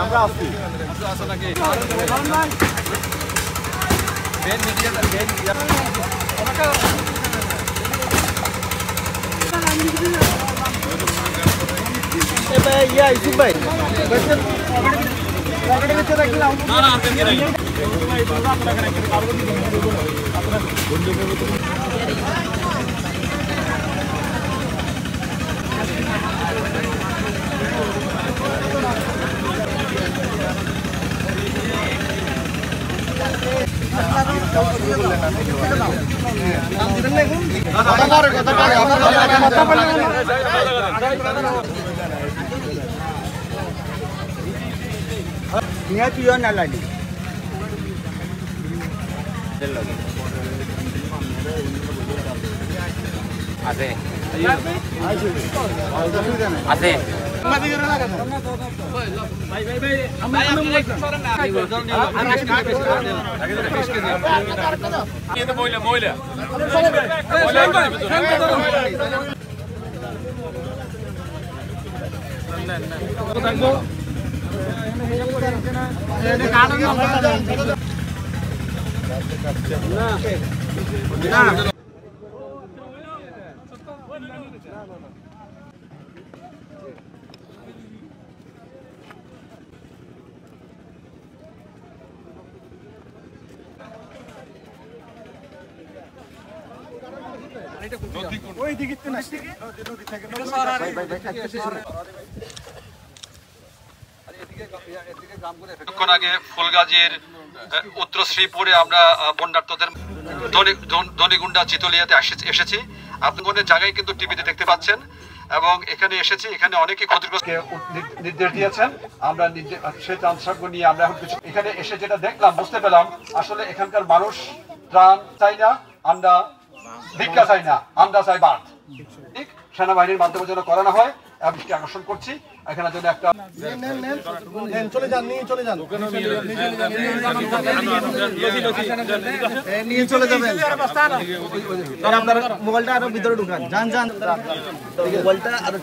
আমরা আসছি আসো নাকি বেন মিডিয়া বেন এ ভাই ইয়া ইসু ভাই পকেটে ভিতরে রাখলাম না না আপনি নাই ভাই বাবা আপনারা রাখেন পারবো আপনারা বন্ধু আছে আছে কিছুক্ষণ আগে ফুলগাজীর উত্তর শ্রীপুরে আমরা বন্যার্তদের ধনিগুন্ডা চিতলিয়াতে এসেছি। আপনাদের জায়গায় কিন্তু টিভিতে দেখতে পাচ্ছেন এবং এখানে এসেছি, এখানে অনেকে ক্ষতিগ্রস্ত নির্দেশ দিয়েছেন। আমরা সেই ত্রাণসামগ্রী নিয়ে আমরা এখন কিছু এখানে এসে যেটা দেখলাম বুঝতে পেলাম আসলে এখানকার মানুষ ত্রাণ চাই না, আমরা ভিক্ষা চাই না, আমরা চাই বাঁধ। ঠিক সেনাবাহিনীর মাধ্যমে যেন করানো হয় দৃষ্টি আকর্ষণ করছি। এখানে যদি একটা চলে যান নিয়ে চলে যান নিয়ে চলে যাবেন আপনার মোবাইলটা আরো ভিতরে ঢুকান যান যান মোবাইলটা আরো